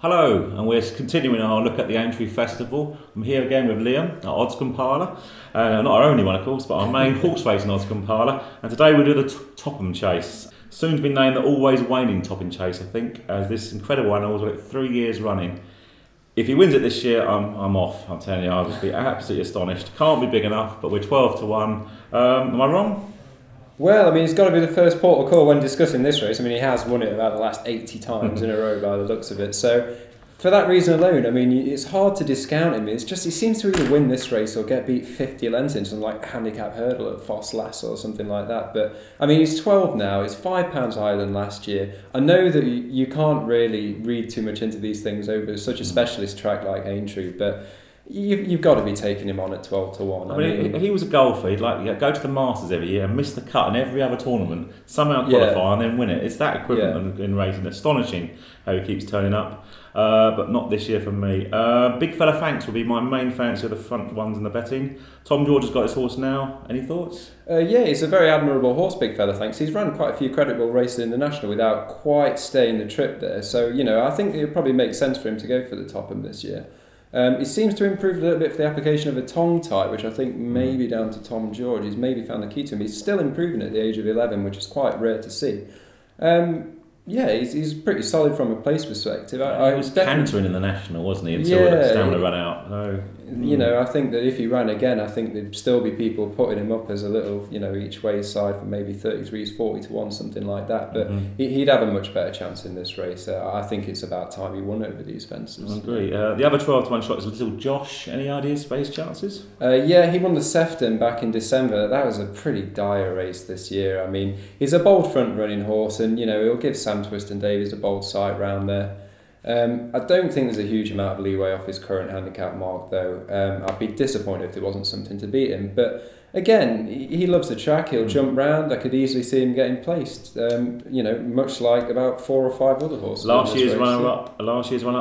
Hello, and we're continuing our look at the Aintree Festival. I'm here again with Liam, our odds compiler. Not our only one, of course, but our main horse racing odds compiler. And today we do the Topham Chase. Soon to be named the always waning Topham Chase, I think, as this incredible animal has got it 3 years running. If he wins it this year, I'm off. I'm telling you, I'll just be absolutely astonished. Can't be big enough, but we're 12 to 1. Am I wrong? Well, I mean, it's got to be the first port of call when discussing this race. I mean, he has won it about the last 80 times in a row by the looks of it. So, for that reason alone, I mean, it's hard to discount him. It's just, he seems to either win this race or get beat 50 lengths in some like handicap hurdle at Foss Lass or something like that. But, I mean, he's 12 now. He's £5 higher than last year. I know that you can't really read too much into these things over such a specialist track like Aintree, but you've got to be taking him on at 12 to 1. I mean, if he was a golfer, he'd go to the Masters every year and miss the cut in every other tournament, somehow qualify and then win it. It's that equivalent in racing. Astonishing how he keeps turning up, but not this year for me. Big Fella Thanks will be my main fancy of the front ones in the betting. Tom George has got his horse now. Any thoughts? Yeah, he's a very admirable horse, Big Fella Thanks. He's run quite a few creditable races in the National without quite staying the trip there. So, you know, I think it would probably make sense for him to go for the Topham this year. He seems to improve a little bit for the application of a tongue type, which I think may be down to Tom George. He's maybe found the key to him. He's still improving at the age of 11, which is quite rare to see. Yeah, he's pretty solid from a place perspective. He was cantering in the National, wasn't he, until the stamina ran out. So, you know, I think that if he ran again, I think there'd still be people putting him up as a little, you know, each way side for maybe 33s, 40 to 1, something like that. But he'd have a much better chance in this race. I think it's about time he won over these fences. I agree. The other 12 to 1 shot is Little Josh. Any ideas for his chances? Yeah, he won the Sefton back in December. That was a pretty dire race this year. I mean, he's a bold front running horse, and, you know, he'll give Sam Twiston Davies a bold sight round there. I don't think there's a huge amount of leeway off his current handicap mark though. I'd be disappointed if there wasn't something to beat him, but again, he loves the track, he'll jump round. I could easily see him getting placed, you know, much like about 4 or 5 other horses. Last year's run-up,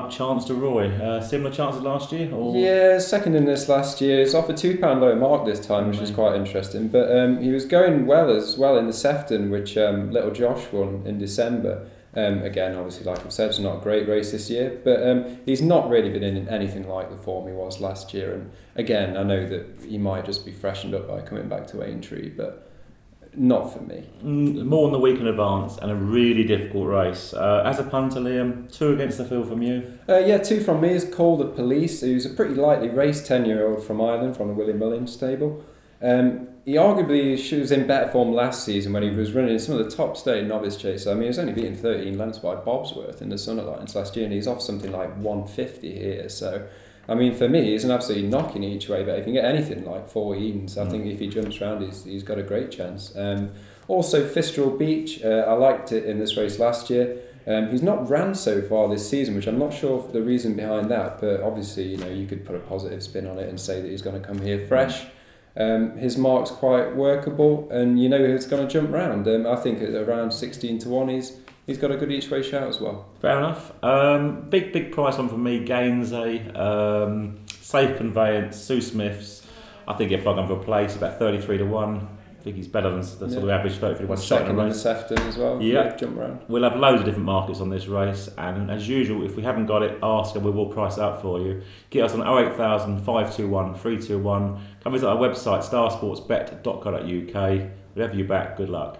Chance to Roy. Similar chances last year? Or? Yeah, second in this last year. It's off a £2 lower mark this time, which is quite interesting, but he was going well as well in the Sefton, which Little Josh won in December. Again, obviously, like I've said, it's not a great race this year, but he's not really been in anything like the form he was last year. And again, I know that he might just be freshened up by coming back to Aintree, but not for me. More than the week in advance, and a really difficult race. As a punter, Liam, 2 against the field from you? Yeah, 2 from me is Called the Police, who's a pretty lightly raced 10-year-old from Ireland, from the William Mullins stable. He arguably was in better form last season when he was running in some of the top state novice chases. I mean, he was only beaten 13 lengths by Bobsworth in the Sunnet Lines last year, and he's off something like 150 here. So, I mean, for me, he's an absolutely knocking each way, but if you can get anything like 14s, I think if he jumps around, he's got a great chance. Also, Fistral Beach, I liked it in this race last year. He's not ran so far this season, which I'm not sure the reason behind that, but obviously, you know, you could put a positive spin on it and say that he's going to come here fresh. His mark's quite workable, and you know he's going to jump round. I think at around 16 to 1, he's got a good each way shout as well. Fair enough. Big price one for me. Gansey, Safe Conveyance, Sue Smiths. I think if I go for a place, about 33 to 1. I think he's better than the sort of average 33 to 1 shot in a race. Second in the Sefton as well. Yeah, jump round. We'll have loads of different markets on this race, and as usual, if we haven't got it, ask and we will price it up for you. Get us on 08000 521 321. Come visit our website, starsportsbet.co.uk. Whatever you back, good luck.